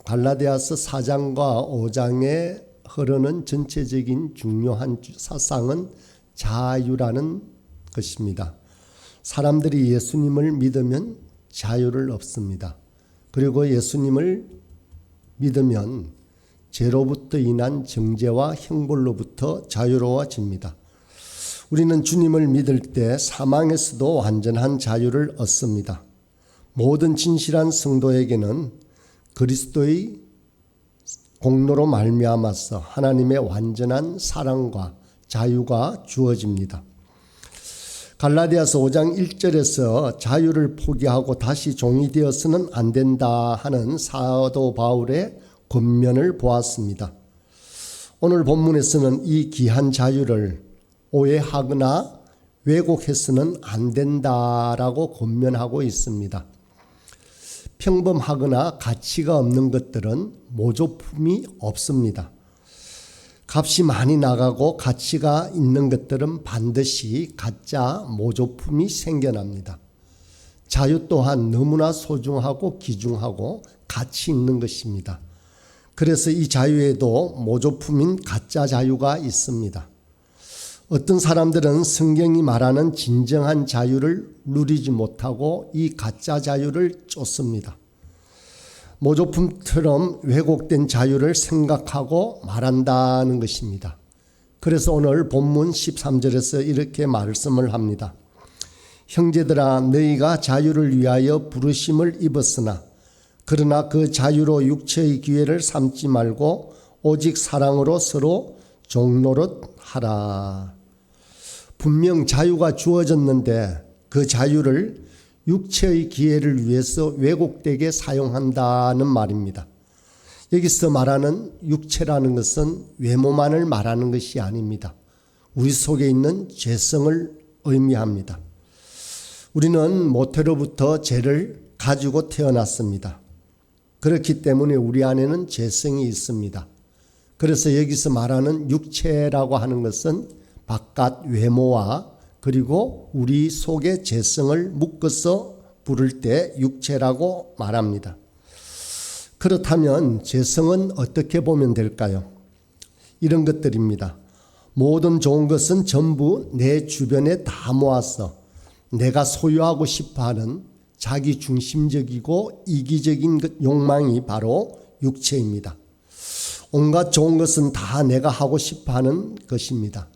갈라디아서 4장과 5장에 흐르는 전체적인 중요한 사상은 자유라는 것입니다. 사람들이 예수님을 믿으면 자유를 얻습니다. 그리고 예수님을 믿으면 죄로부터 인한 정죄와 형벌로부터 자유로워집니다. 우리는 주님을 믿을 때 사망에서도 완전한 자유를 얻습니다. 모든 진실한 성도에게는 그리스도의 공로로 말미암아서 하나님의 완전한 사랑과 자유가 주어집니다. 갈라디아서 5장 1절에서 자유를 포기하고 다시 종이 되어서는 안 된다 하는 사도 바울의 권면을 보았습니다. 오늘 본문에서는 이 귀한 자유를 오해하거나 왜곡해서는 안 된다라고 권면하고 있습니다. 평범하거나 가치가 없는 것들은 모조품이 없습니다. 값이 많이 나가고 가치가 있는 것들은 반드시 가짜 모조품이 생겨납니다. 자유 또한 너무나 소중하고 귀중하고 가치 있는 것입니다. 그래서 이 자유에도 모조품인 가짜 자유가 있습니다. 어떤 사람들은 성경이 말하는 진정한 자유를 누리지 못하고 이 가짜 자유를 쫓습니다. 모조품처럼 왜곡된 자유를 생각하고 말한다는 것입니다. 그래서 오늘 본문 13절에서 이렇게 말씀을 합니다. 형제들아, 너희가 자유를 위하여 부르심을 입었으나 그러나 그 자유로 육체의 기회를 삼지 말고 오직 사랑으로 서로 종노릇 하라. 분명 자유가 주어졌는데 그 자유를 육체의 기회를 위해서 왜곡되게 사용한다는 말입니다. 여기서 말하는 육체라는 것은 외모만을 말하는 것이 아닙니다. 우리 속에 있는 죄성을 의미합니다. 우리는 모태로부터 죄를 가지고 태어났습니다. 그렇기 때문에 우리 안에는 죄성이 있습니다. 그래서 여기서 말하는 육체라고 하는 것은 바깥 외모와 그리고 우리 속의 죄성을 묶어서 부를 때 육체라고 말합니다. 그렇다면 죄성은 어떻게 보면 될까요? 이런 것들입니다. 모든 좋은 것은 전부 내 주변에 다 모아서 내가 소유하고 싶어하는 자기 중심적이고 이기적인 욕망이 바로 육체입니다. 온갖 좋은 것은 다 내가 하고 싶어하는 것입니다.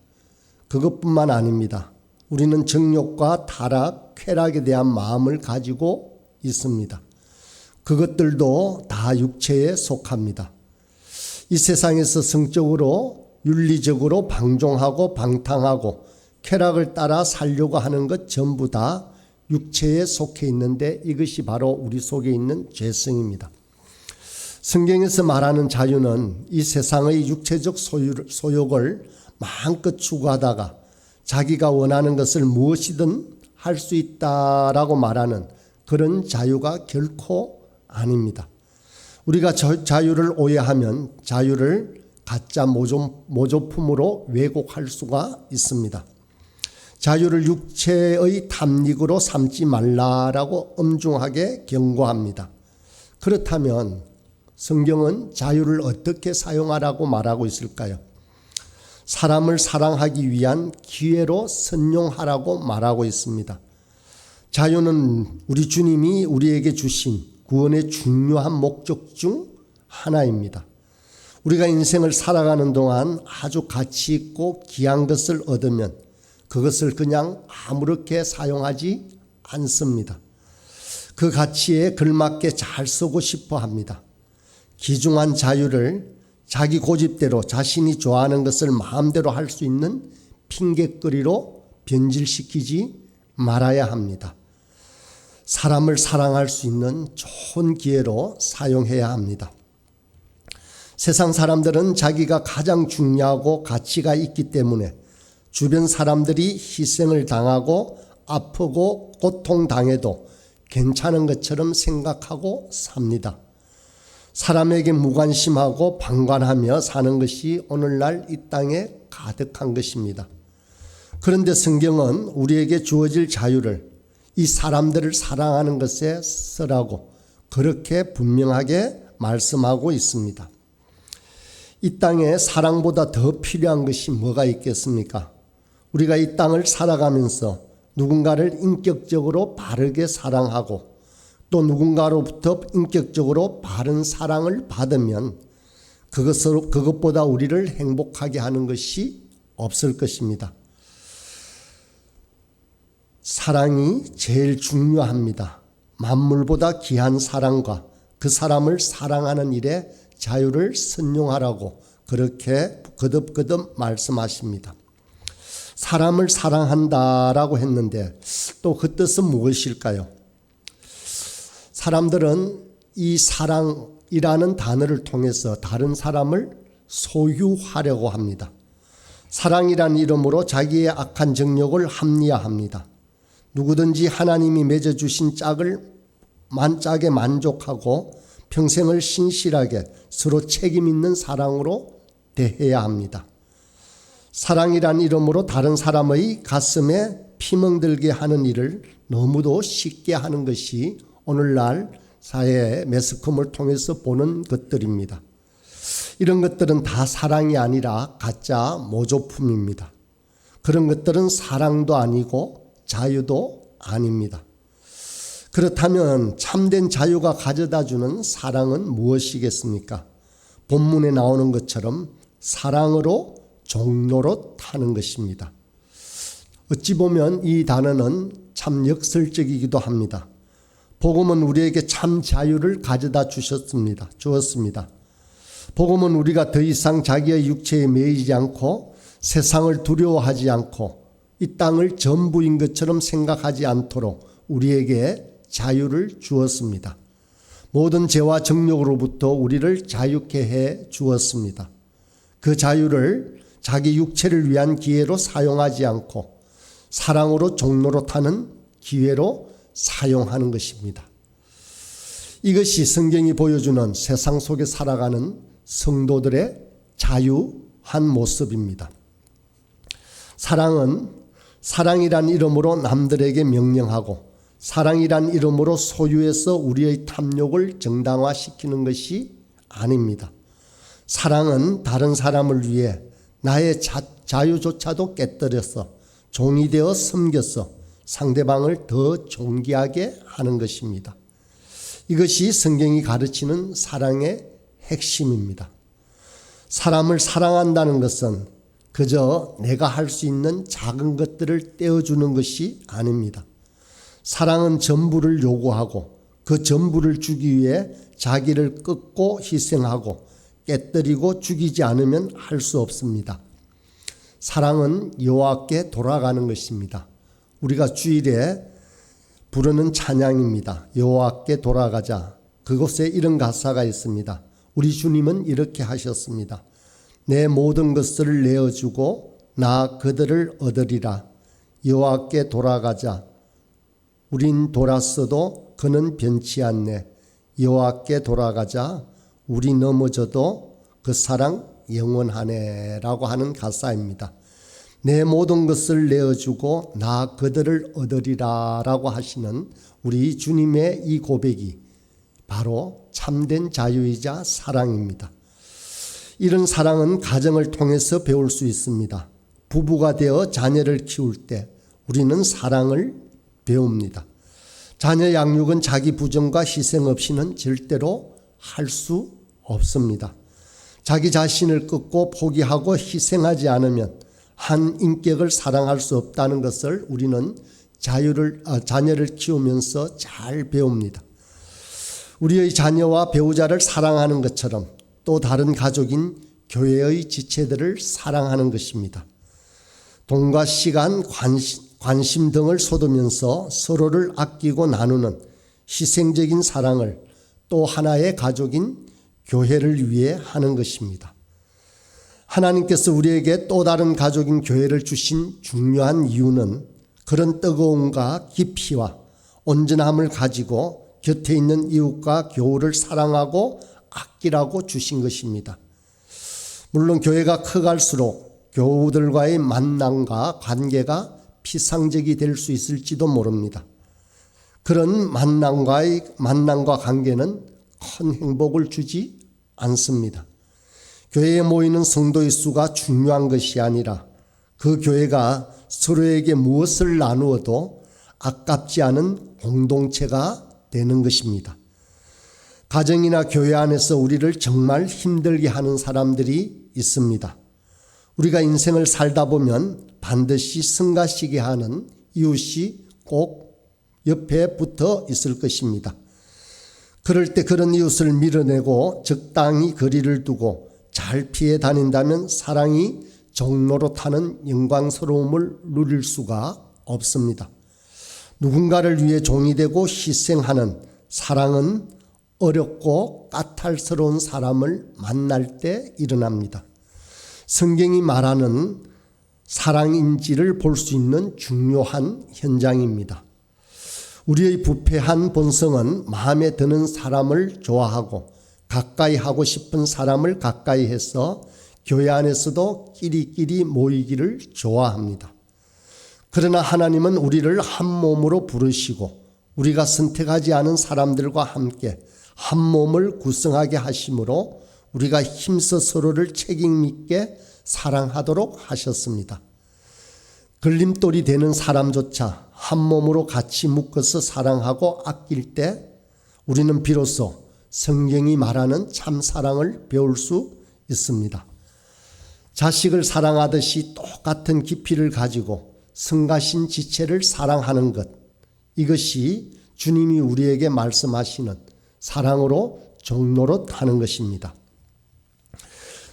그것뿐만 아닙니다. 우리는 정욕과 타락, 쾌락에 대한 마음을 가지고 있습니다. 그것들도 다 육체에 속합니다. 이 세상에서 성적으로, 윤리적으로 방종하고 방탕하고 쾌락을 따라 살려고 하는 것 전부 다 육체에 속해 있는데 이것이 바로 우리 속에 있는 죄성입니다. 성경에서 말하는 자유는 이 세상의 육체적 소욕을 마음껏 추구하다가 자기가 원하는 것을 무엇이든 할 수 있다라고 말하는 그런 자유가 결코 아닙니다. 우리가 자유를 오해하면 자유를 가짜 모조품으로 왜곡할 수가 있습니다. 자유를 육체의 탐닉으로 삼지 말라라고 엄중하게 경고합니다. 그렇다면 성경은 자유를 어떻게 사용하라고 말하고 있을까요? 사람을 사랑하기 위한 기회로 선용하라고 말하고 있습니다. 자유는 우리 주님이 우리에게 주신 구원의 중요한 목적 중 하나입니다. 우리가 인생을 살아가는 동안 아주 가치 있고 귀한 것을 얻으면 그것을 그냥 아무렇게 사용하지 않습니다. 그 가치에 걸맞게 잘 쓰고 싶어 합니다. 귀중한 자유를 자기 고집대로 자신이 좋아하는 것을 마음대로 할 수 있는 핑곗거리로 변질시키지 말아야 합니다. 사람을 사랑할 수 있는 좋은 기회로 사용해야 합니다. 세상 사람들은 자기가 가장 중요하고 가치가 있기 때문에 주변 사람들이 희생을 당하고 아프고 고통당해도 괜찮은 것처럼 생각하고 삽니다. 사람에게 무관심하고 방관하며 사는 것이 오늘날 이 땅에 가득한 것입니다. 그런데 성경은 우리에게 주어질 자유를 이 사람들을 사랑하는 것에 쓰라고 그렇게 분명하게 말씀하고 있습니다. 이 땅에 사랑보다 더 필요한 것이 뭐가 있겠습니까? 우리가 이 땅을 살아가면서 누군가를 인격적으로 바르게 사랑하고 또 누군가로부터 인격적으로 바른 사랑을 받으면 그것보다 우리를 행복하게 하는 것이 없을 것입니다. 사랑이 제일 중요합니다. 만물보다 귀한 사랑과 그 사람을 사랑하는 일에 자유를 선용하라고 그렇게 거듭거듭 말씀하십니다. 사람을 사랑한다라고 했는데 또 그 뜻은 무엇일까요? 사람들은 이 사랑이라는 단어를 통해서 다른 사람을 소유하려고 합니다. 사랑이라는 이름으로 자기의 악한 정욕을 합리화합니다. 누구든지 하나님이 맺어주신 짝에 만족하고 평생을 신실하게 서로 책임 있는 사랑으로 대해야 합니다. 사랑이란 이름으로 다른 사람의 가슴에 피멍들게 하는 일을 너무도 쉽게 하는 것이 오늘날 사회의 매스컴을 통해서 보는 것들입니다. 이런 것들은 다 사랑이 아니라 가짜 모조품입니다. 그런 것들은 사랑도 아니고 자유도 아닙니다. 그렇다면 참된 자유가 가져다주는 사랑은 무엇이겠습니까? 본문에 나오는 것처럼 사랑으로 종로로 타는 것입니다. 어찌 보면 이 단어는 참 역설적이기도 합니다. 복음은 우리에게 참 자유를 가져다 주었습니다. 복음은 우리가 더 이상 자기의 육체에 매이지 않고 세상을 두려워하지 않고 이 땅을 전부인 것처럼 생각하지 않도록 우리에게 자유를 주었습니다. 모든 죄와 정욕으로부터 우리를 자유케 해 주었습니다. 그 자유를 자기 육체를 위한 기회로 사용하지 않고 사랑으로 종로로 타는 기회로 사용하는 것입니다. 이것이 성경이 보여주는 세상 속에 살아가는 성도들의 자유한 모습입니다. 사랑은 사랑이란 이름으로 남들에게 명령하고 사랑이란 이름으로 소유해서 우리의 탐욕을 정당화시키는 것이 아닙니다. 사랑은 다른 사람을 위해 나의 자유조차도 깨뜨려서 종이 되어 섬겨서 상대방을 더 존귀하게 하는 것입니다. 이것이 성경이 가르치는 사랑의 핵심입니다. 사람을 사랑한다는 것은 그저 내가 할 수 있는 작은 것들을 떼어주는 것이 아닙니다. 사랑은 전부를 요구하고 그 전부를 주기 위해 자기를 끊고 희생하고 깨뜨리고 죽이지 않으면 할 수 없습니다. 사랑은 여호와께 돌아가는 것입니다. 우리가 주일에 부르는 찬양입니다. 여호와께 돌아가자. 그곳에 이런 가사가 있습니다. 우리 주님은 이렇게 하셨습니다. 내 모든 것을 내어주고 나 그들을 얻으리라. 여호와께 돌아가자. 우린 돌았어도 그는 변치 않네. 여호와께 돌아가자. 우리 넘어져도 그 사랑 영원하네 라고 하는 가사입니다. 내 모든 것을 내어주고 나 그들을 얻으리라 라고 하시는 우리 주님의 이 고백이 바로 참된 자유이자 사랑입니다. 이런 사랑은 가정을 통해서 배울 수 있습니다. 부부가 되어 자녀를 키울 때 우리는 사랑을 배웁니다. 자녀 양육은 자기 부정과 희생 없이는 절대로 할 수 없습니다. 자기 자신을 끊고 포기하고 희생하지 않으면 한 인격을 사랑할 수 없다는 것을 우리는 자녀를 키우면서 잘 배웁니다. 우리의 자녀와 배우자를 사랑하는 것처럼 또 다른 가족인 교회의 지체들을 사랑하는 것입니다. 돈과 시간, 관심 등을 쏟으면서 서로를 아끼고 나누는 희생적인 사랑을 또 하나의 가족인 교회를 위해 하는 것입니다. 하나님께서 우리에게 또 다른 가족인 교회를 주신 중요한 이유는 그런 뜨거움과 깊이와 온전함을 가지고 곁에 있는 이웃과 교우를 사랑하고 아끼라고 주신 것입니다. 물론 교회가 커갈수록 교우들과의 만남과 관계가 피상적이 될 수 있을지도 모릅니다. 그런 만남과 관계는 큰 행복을 주지 않습니다. 교회에 모이는 성도의 수가 중요한 것이 아니라 그 교회가 서로에게 무엇을 나누어도 아깝지 않은 공동체가 되는 것입니다. 가정이나 교회 안에서 우리를 정말 힘들게 하는 사람들이 있습니다. 우리가 인생을 살다 보면 반드시 성가시게 하는 이웃이 꼭 옆에 붙어 있을 것입니다. 그럴 때 그런 이웃을 밀어내고 적당히 거리를 두고 잘 피해 다닌다면 사랑이 종로로 타는 영광스러움을 누릴 수가 없습니다. 누군가를 위해 종이 되고 희생하는 사랑은 어렵고 까탈스러운 사람을 만날 때 일어납니다. 성경이 말하는 사랑인지를 볼 수 있는 중요한 현장입니다. 우리의 부패한 본성은 마음에 드는 사람을 좋아하고 가까이 하고 싶은 사람을 가까이 해서 교회 안에서도 끼리끼리 모이기를 좋아합니다. 그러나 하나님은 우리를 한 몸으로 부르시고 우리가 선택하지 않은 사람들과 함께 한 몸을 구성하게 하심으로 우리가 힘써 서로를 책임 있게 사랑하도록 하셨습니다. 걸림돌이 되는 사람조차 한 몸으로 같이 묶어서 사랑하고 아낄 때 우리는 비로소 성경이 말하는 참 사랑을 배울 수 있습니다. 자식을 사랑하듯이 똑같은 깊이를 가지고 성가신 지체를 사랑하는 것, 이것이 주님이 우리에게 말씀하시는 사랑으로 종로로 타는 것입니다.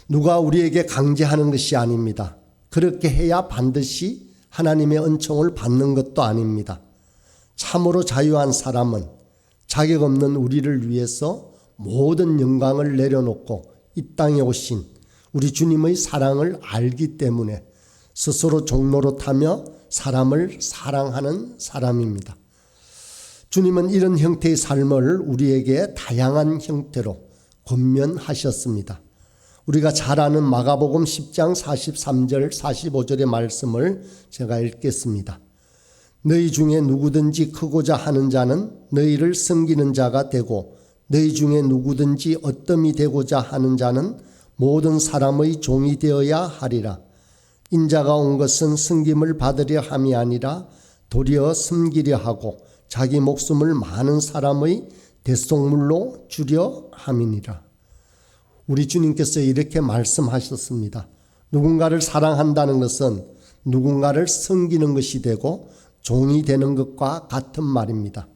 누가 우리에게 강제하는 것이 아닙니다. 그렇게 해야 반드시 하나님의 은총을 받는 것도 아닙니다. 참으로 자유한 사람은 자격 없는 우리를 위해서 모든 영광을 내려놓고 이 땅에 오신 우리 주님의 사랑을 알기 때문에 스스로 종로로 타며 사람을 사랑하는 사람입니다. 주님은 이런 형태의 삶을 우리에게 다양한 형태로 권면하셨습니다. 우리가 잘 아는 마가복음 10장 43절 45절의 말씀을 제가 읽겠습니다. 너희 중에 누구든지 크고자 하는 자는 너희를 섬기는 자가 되고 너희 중에 누구든지 어뜸이 되고자 하는 자는 모든 사람의 종이 되어야 하리라. 인자가 온 것은 섬김을 받으려 함이 아니라 도리어 섬기려 하고 자기 목숨을 많은 사람의 대속물로 주려 함이니라. 우리 주님께서 이렇게 말씀하셨습니다. 누군가를 사랑한다는 것은 누군가를 섬기는 것이 되고 종이 되는 것과 같은 말입니다.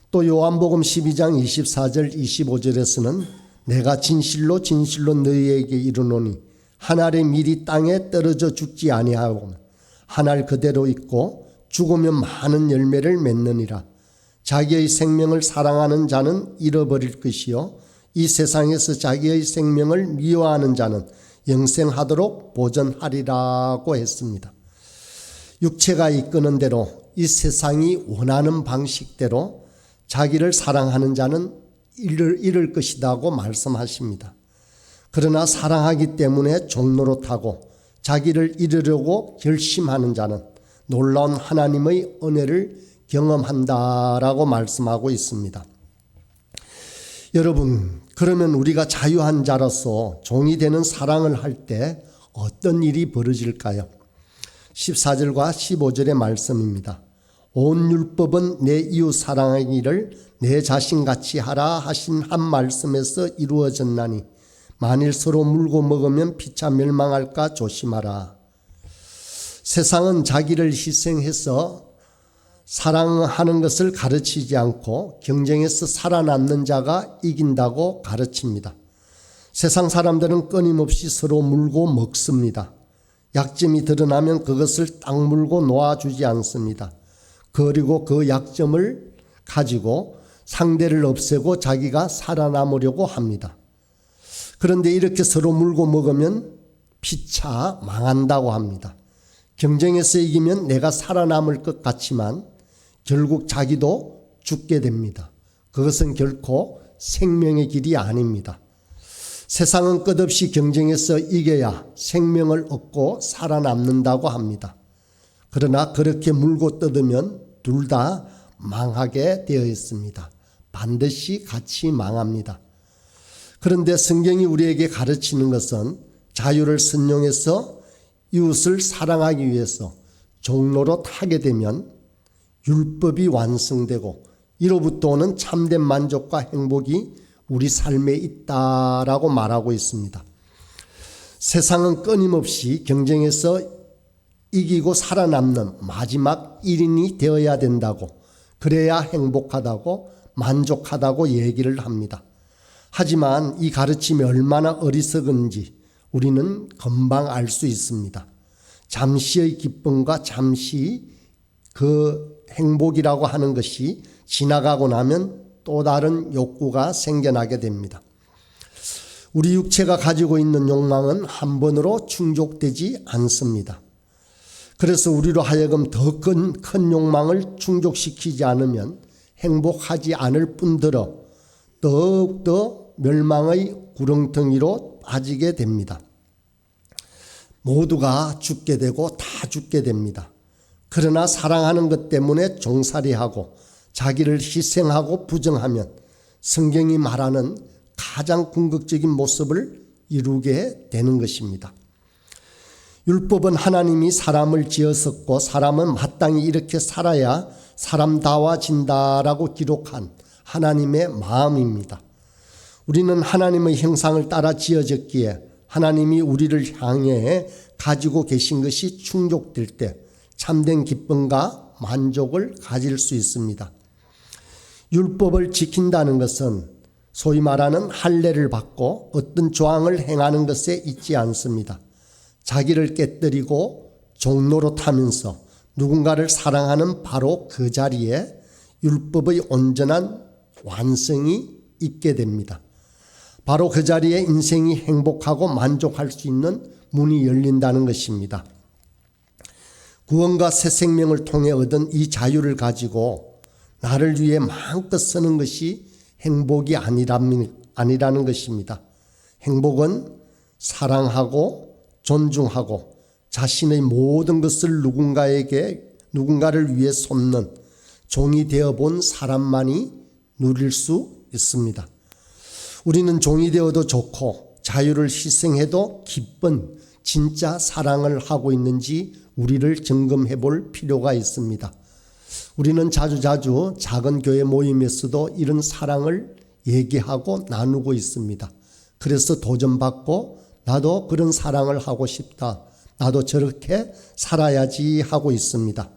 또 요한복음 12장 24절 25절에서는 내가 진실로 진실로 너희에게 이르노니 한 알의 밀이 땅에 떨어져 죽지 아니하고 한 알 그대로 있고 죽으면 많은 열매를 맺느니라. 자기의 생명을 사랑하는 자는 잃어버릴 것이요 이 세상에서 자기의 생명을 미워하는 자는 영생하도록 보전하리라고 했습니다. 육체가 이끄는 대로 이 세상이 원하는 방식대로 자기를 사랑하는 자는 잃을 것이라고 말씀하십니다. 그러나 사랑하기 때문에 종로로 타고 자기를 잃으려고 결심하는 자는 놀라운 하나님의 은혜를 경험한다라고 말씀하고 있습니다. 여러분, 그러면 우리가 자유한 자로서 종이 되는 사랑을 할 때 어떤 일이 벌어질까요? 14절과 15절의 말씀입니다. 온 율법은 내 이웃 사랑하기를 내 자신같이 하라 하신 한 말씀에서 이루어졌나니 만일 서로 물고 먹으면 피차 멸망할까 조심하라. 세상은 자기를 희생해서 사랑하는 것을 가르치지 않고 경쟁에서 살아남는 자가 이긴다고 가르칩니다. 세상 사람들은 끊임없이 서로 물고 먹습니다. 약점이 드러나면 그것을 딱 물고 놓아주지 않습니다. 그리고 그 약점을 가지고 상대를 없애고 자기가 살아남으려고 합니다. 그런데 이렇게 서로 물고 먹으면 피차 망한다고 합니다. 경쟁에서 이기면 내가 살아남을 것 같지만 결국 자기도 죽게 됩니다. 그것은 결코 생명의 길이 아닙니다. 세상은 끝없이 경쟁에서 이겨야 생명을 얻고 살아남는다고 합니다. 그러나 그렇게 물고 뜯으면 둘 다 망하게 되어 있습니다. 반드시 같이 망합니다. 그런데 성경이 우리에게 가르치는 것은 자유를 선용해서 이웃을 사랑하기 위해서 종로로 타게 되면 율법이 완성되고 이로부터 오는 참된 만족과 행복이 우리 삶에 있다라고 말하고 있습니다. 세상은 끊임없이 경쟁에서 이기고 살아남는 마지막 1인이 되어야 된다고, 그래야 행복하다고 만족하다고 얘기를 합니다. 하지만 이 가르침이 얼마나 어리석은지 우리는 금방 알 수 있습니다. 잠시의 기쁨과 잠시 그 행복이라고 하는 것이 지나가고 나면 또 다른 욕구가 생겨나게 됩니다. 우리 육체가 가지고 있는 욕망은 한 번으로 충족되지 않습니다. 그래서 우리로 하여금 더 큰 욕망을 충족시키지 않으면 행복하지 않을 뿐더러 더욱더 멸망의 구렁텅이로 빠지게 됩니다. 모두가 죽게 되고 다 죽게 됩니다. 그러나 사랑하는 것 때문에 종살이하고 자기를 희생하고 부정하면 성경이 말하는 가장 궁극적인 모습을 이루게 되는 것입니다. 율법은 하나님이 사람을 지었었고 사람은 마땅히 이렇게 살아야 사람다워진다라고 기록한 하나님의 마음입니다. 우리는 하나님의 형상을 따라 지어졌기에 하나님이 우리를 향해 가지고 계신 것이 충족될 때 참된 기쁨과 만족을 가질 수 있습니다. 율법을 지킨다는 것은 소위 말하는 할례를 받고 어떤 조항을 행하는 것에 있지 않습니다. 자기를 깨뜨리고 종로로 타면서 누군가를 사랑하는 바로 그 자리에 율법의 온전한 완성이 있게 됩니다. 바로 그 자리에 인생이 행복하고 만족할 수 있는 문이 열린다는 것입니다. 구원과 새 생명을 통해 얻은 이 자유를 가지고 나를 위해 마음껏 쓰는 것이 행복이 아니라는 것입니다. 행복은 사랑하고 존중하고 자신의 모든 것을 누군가를 위해 쏟는 종이 되어본 사람만이 누릴 수 있습니다. 우리는 종이 되어도 좋고 자유를 희생해도 기쁜 진짜 사랑을 하고 있는지 우리를 점검해 볼 필요가 있습니다. 우리는 자주자주 작은 교회 모임에서도 이런 사랑을 얘기하고 나누고 있습니다. 그래서 도전받고 나도 그런 사랑을 하고 싶다. 나도 저렇게 살아야지 하고 있습니다.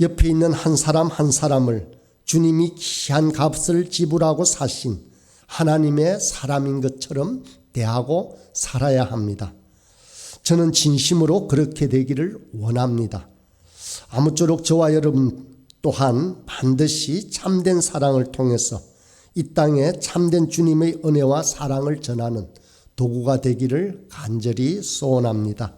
옆에 있는 한 사람 한 사람을 주님이 귀한 값을 지불하고 사신 하나님의 사람인 것처럼 대하고 살아야 합니다. 저는 진심으로 그렇게 되기를 원합니다. 아무쪼록 저와 여러분 또한 반드시 참된 사랑을 통해서 이 땅에 참된 주님의 은혜와 사랑을 전하는 도구가 되기를 간절히 소원합니다.